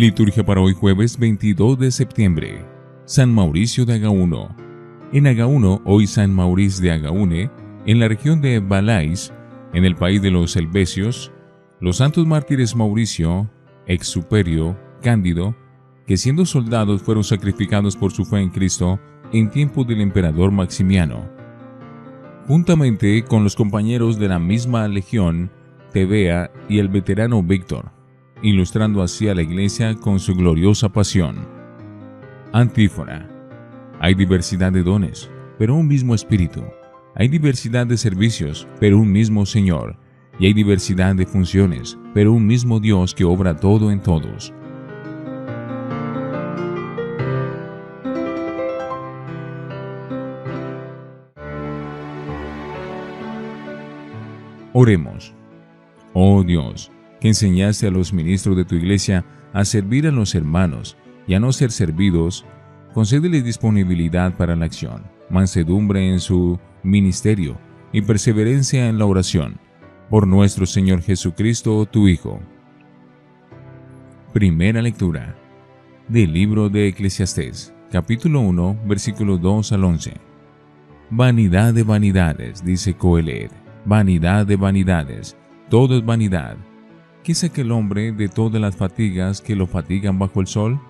Liturgia para hoy jueves 22 de septiembre. San Mauricio de Agaúno. En Agaúno, hoy San Mauricio de Agaúne, en la región de Valais, en el país de los Helvecios, los santos mártires Mauricio, Exuperio, Cándido, que siendo soldados fueron sacrificados por su fe en Cristo en tiempo del emperador Maximiano, juntamente con los compañeros de la misma legión, Tebea y el veterano Víctor, ilustrando así a la Iglesia con su gloriosa pasión. Antífona. Hay diversidad de dones, pero un mismo Espíritu. Hay diversidad de servicios, pero un mismo Señor. Y hay diversidad de funciones, pero un mismo Dios que obra todo en todos. Oremos. Oh Dios, que enseñaste a los ministros de tu Iglesia a servir a los hermanos y a no ser servidos, concédeles disponibilidad para la acción, mansedumbre en su ministerio y perseverancia en la oración. Por nuestro Señor Jesucristo, tu Hijo. Primera lectura del libro de Eclesiastés, capítulo 1, versículos 2 al 11. Vanidad de vanidades, dice Coelet, vanidad de vanidades, todo es vanidad. ¿Qué es aquel hombre de todas las fatigas que lo fatigan bajo el sol?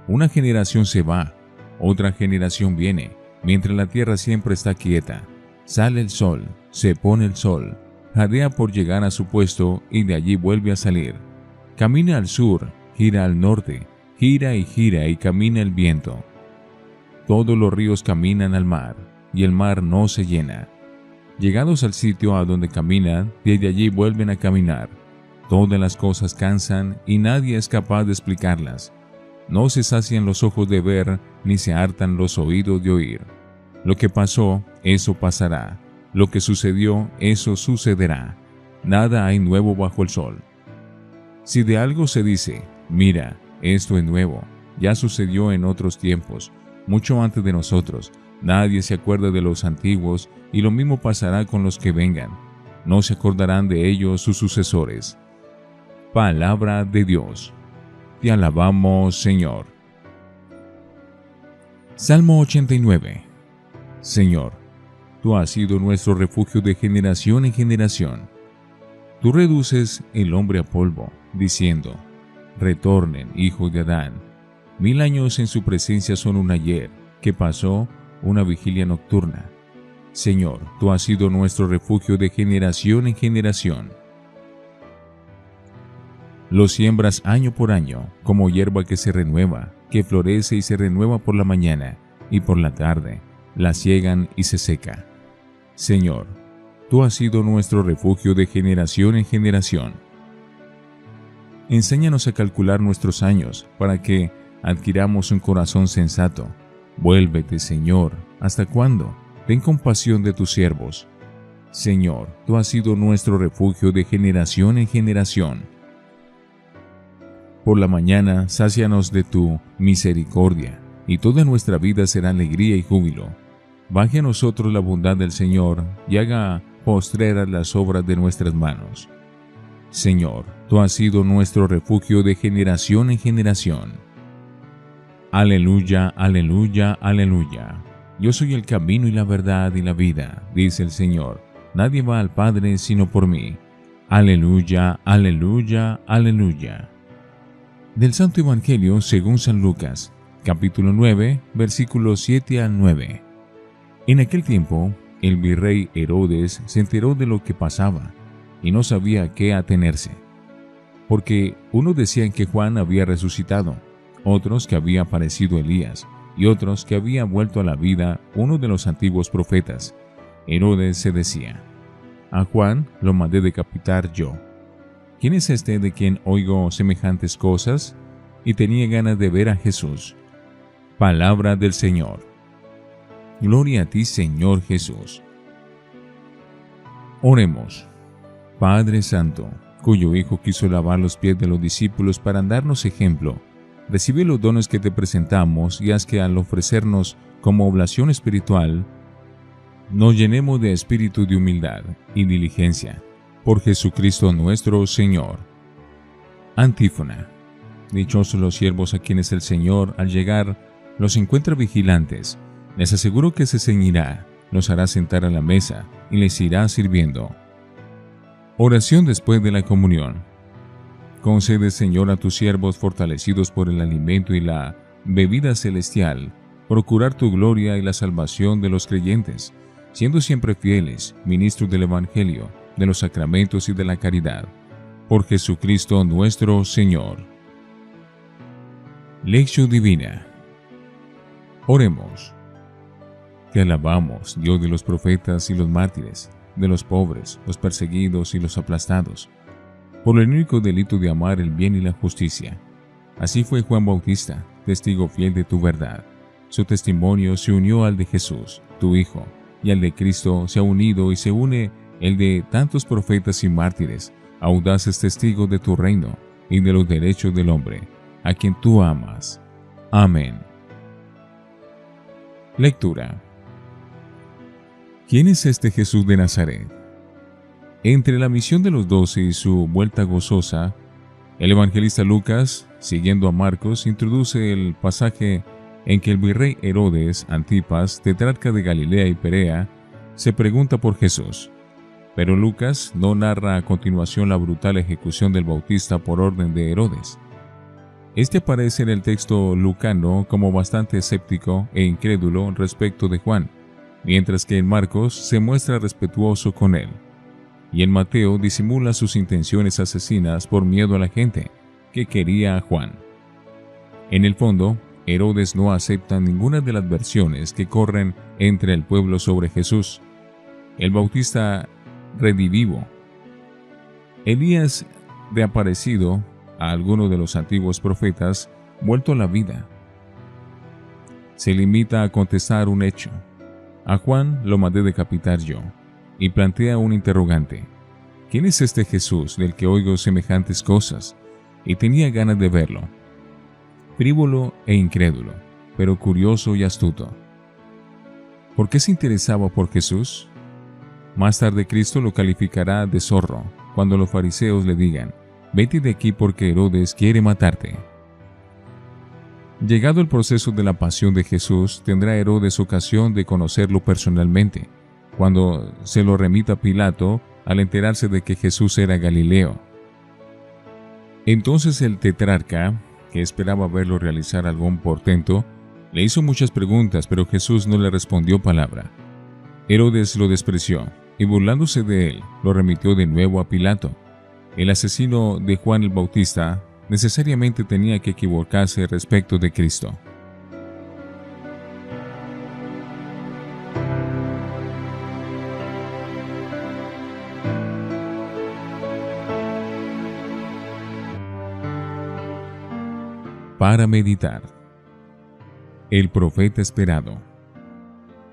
Una generación se va, otra generación viene, mientras la tierra siempre está quieta. Sale el sol, se pone el sol, jadea por llegar a su puesto y de allí vuelve a salir. Camina al sur, gira al norte, gira y camina el viento. Todos los ríos caminan al mar, y el mar no se llena. Llegados al sitio a donde caminan, desde allí vuelven a caminar. Todas las cosas cansan y nadie es capaz de explicarlas. No se sacian los ojos de ver, ni se hartan los oídos de oír. Lo que pasó, eso pasará. Lo que sucedió, eso sucederá. Nada hay nuevo bajo el sol. Si de algo se dice, mira, esto es nuevo, ya sucedió en otros tiempos, mucho antes de nosotros, nadie se acuerda de los antiguos, y lo mismo pasará con los que vengan. No se acordarán de ellos sus sucesores. Palabra de Dios. Te alabamos, Señor. Salmo 89. Señor, tú has sido nuestro refugio de generación en generación. Tú reduces el hombre a polvo, diciendo, retornen, hijos de Adán. 1000 años en su presencia son un ayer, que pasó una vigilia nocturna. Señor, tú has sido nuestro refugio de generación en generación. Lo siembras año por año, como hierba que se renueva, que florece y se renueva por la mañana, y por la tarde la siegan y se seca. Señor, tú has sido nuestro refugio de generación en generación. Enséñanos a calcular nuestros años, para que adquiramos un corazón sensato. Vuélvete, Señor, ¿hasta cuándo? Ten compasión de tus siervos. Señor, tú has sido nuestro refugio de generación en generación. Por la mañana, sácianos de tu misericordia, y toda nuestra vida será alegría y júbilo. Baje a nosotros la bondad del Señor, y haga postreras las obras de nuestras manos. Señor, tú has sido nuestro refugio de generación en generación. Aleluya, aleluya, aleluya. Yo soy el camino y la verdad y la vida, dice el Señor. Nadie va al Padre sino por mí. Aleluya, aleluya, aleluya. Del Santo Evangelio según San Lucas, capítulo 9, versículos 7 al 9. En aquel tiempo, el virrey Herodes se enteró de lo que pasaba, y no sabía a qué atenerse. Porque unos decían que Juan había resucitado, otros que había aparecido Elías, y otros que había vuelto a la vida uno de los antiguos profetas. Herodes se decía, a Juan lo mandé decapitar yo. ¿Quién es este de quien oigo semejantes cosas? Y tenía ganas de ver a Jesús. Palabra del Señor. Gloria a ti, Señor Jesús. Oremos. Padre Santo, cuyo Hijo quiso lavar los pies de los discípulos para darnos ejemplo, recibe los dones que te presentamos y haz que al ofrecernos como oblación espiritual, nos llenemos de espíritu de humildad y diligencia. Por Jesucristo nuestro Señor. Antífona. Dichosos los siervos a quienes el Señor, al llegar, los encuentra vigilantes. Les aseguro que se ceñirá, los hará sentar a la mesa y les irá sirviendo. Oración después de la comunión. Concede, Señor, a tus siervos fortalecidos por el alimento y la bebida celestial, procurar tu gloria y la salvación de los creyentes, siendo siempre fieles, ministros del Evangelio, de los sacramentos y de la caridad. Por Jesucristo nuestro Señor. Lección Divina. Oremos. Te alabamos, Dios de los profetas y los mártires, de los pobres, los perseguidos y los aplastados, por el único delito de amar el bien y la justicia. Así fue Juan Bautista, testigo fiel de tu verdad. Su testimonio se unió al de Jesús, tu Hijo, y al de Cristo se ha unido y se une el de tantos profetas y mártires, audaces testigos de tu reino y de los derechos del hombre, a quien tú amas. Amén. Lectura. ¿Quién es este Jesús de Nazaret? Entre la misión de los 12 y su vuelta gozosa, el evangelista Lucas, siguiendo a Marcos, introduce el pasaje en que el virrey Herodes Antipas, tetrarca de Galilea y Perea, se pregunta por Jesús. Pero Lucas no narra a continuación la brutal ejecución del Bautista por orden de Herodes. Este aparece en el texto lucano como bastante escéptico e incrédulo respecto de Juan, mientras que en Marcos se muestra respetuoso con él, y en Mateo disimula sus intenciones asesinas por miedo a la gente, que quería a Juan. En el fondo, Herodes no acepta ninguna de las versiones que corren entre el pueblo sobre Jesús. El Bautista redivivo, Elías reaparecido, a alguno de los antiguos profetas vuelto a la vida. Se limita a contestar un hecho. A Juan lo mandé decapitar yo, y plantea un interrogante. ¿Quién es este Jesús del que oigo semejantes cosas? Y tenía ganas de verlo. Frívolo e incrédulo, pero curioso y astuto. ¿Por qué se interesaba por Jesús? Más tarde Cristo lo calificará de zorro, cuando los fariseos le digan: vete de aquí porque Herodes quiere matarte. Llegado el proceso de la pasión de Jesús, tendrá Herodes ocasión de conocerlo personalmente, cuando se lo remita Pilato al enterarse de que Jesús era Galileo. Entonces el tetrarca, que esperaba verlo realizar algún portento, le hizo muchas preguntas, pero Jesús no le respondió palabra. Herodes lo despreció, y burlándose de él, lo remitió de nuevo a Pilato. El asesino de Juan el Bautista necesariamente tenía que equivocarse respecto de Cristo. Para meditar. El profeta esperado.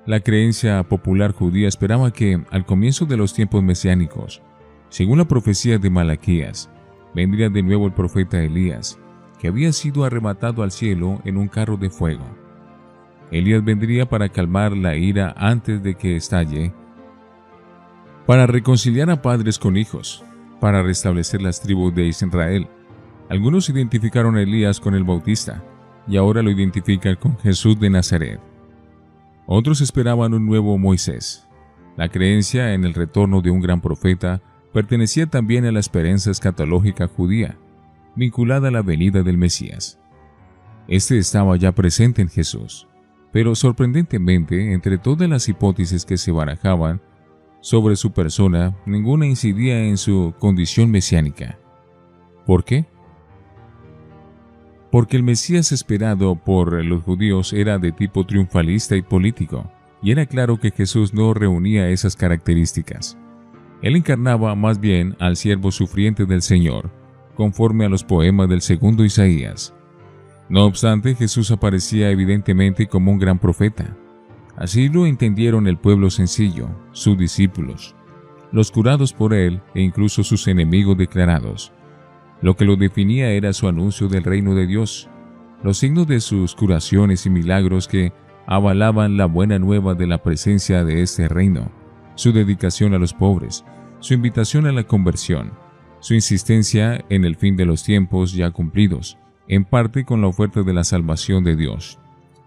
La creencia popular judía esperaba que, al comienzo de los tiempos mesiánicos, según la profecía de Malaquías, vendría de nuevo el profeta Elías, que había sido arrebatado al cielo en un carro de fuego. Elías vendría para calmar la ira antes de que estalle, para reconciliar a padres con hijos, para restablecer las tribus de Israel. Algunos identificaron a Elías con el Bautista, y ahora lo identifican con Jesús de Nazaret. Otros esperaban un nuevo Moisés. La creencia en el retorno de un gran profeta pertenecía también a la esperanza escatológica judía, vinculada a la venida del Mesías. Este estaba ya presente en Jesús, pero sorprendentemente, entre todas las hipótesis que se barajaban sobre su persona, ninguna incidía en su condición mesiánica. ¿Por qué? Porque el Mesías esperado por los judíos era de tipo triunfalista y político, y era claro que Jesús no reunía esas características. Él encarnaba más bien al siervo sufriente del Señor, conforme a los poemas del segundo Isaías. No obstante, Jesús aparecía evidentemente como un gran profeta. Así lo entendieron el pueblo sencillo, sus discípulos, los curados por él e incluso sus enemigos declarados. Lo que lo definía era su anuncio del reino de Dios, los signos de sus curaciones y milagros que avalaban la buena nueva de la presencia de este reino, su dedicación a los pobres, su invitación a la conversión, su insistencia en el fin de los tiempos ya cumplidos, en parte con la oferta de la salvación de Dios,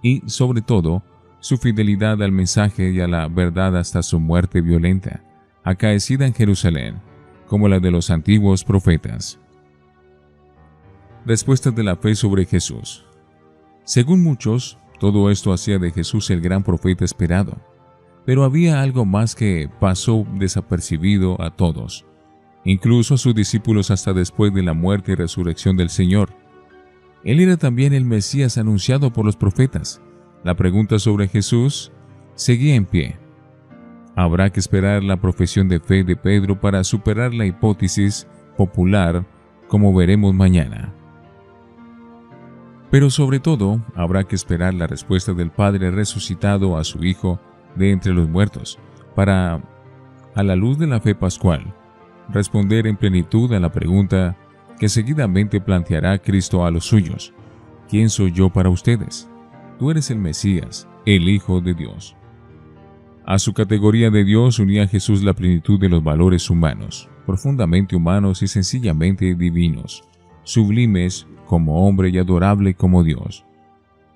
y, sobre todo, su fidelidad al mensaje y a la verdad hasta su muerte violenta, acaecida en Jerusalén, como la de los antiguos profetas. Respuesta de la fe sobre Jesús. Según muchos, todo esto hacía de Jesús el gran profeta esperado, pero había algo más que pasó desapercibido a todos, incluso a sus discípulos hasta después de la muerte y resurrección del Señor. Él era también el Mesías anunciado por los profetas. La pregunta sobre Jesús seguía en pie. Habrá que esperar la profesión de fe de Pedro para superar la hipótesis popular, como veremos mañana. Pero sobre todo, habrá que esperar la respuesta del Padre resucitado a su Hijo de entre los muertos, para, a la luz de la fe pascual, responder en plenitud a la pregunta que seguidamente planteará Cristo a los suyos: ¿quién soy yo para ustedes? Tú eres el Mesías, el Hijo de Dios. A su categoría de Dios unía Jesús la plenitud de los valores humanos, profundamente humanos y sencillamente divinos, sublimes como hombre y adorable como Dios.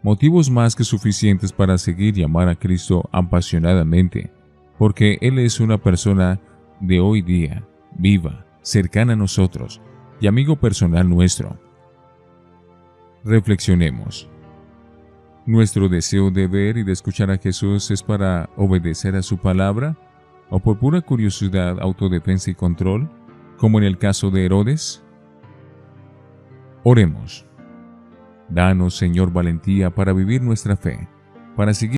Motivos más que suficientes para seguir y amar a Cristo apasionadamente, porque Él es una persona de hoy día, viva, cercana a nosotros y amigo personal nuestro. Reflexionemos. ¿Nuestro deseo de ver y de escuchar a Jesús es para obedecer a su palabra o por pura curiosidad, autodefensa y control, como en el caso de Herodes? Oremos. Danos, Señor, valentía para vivir nuestra fe, para seguir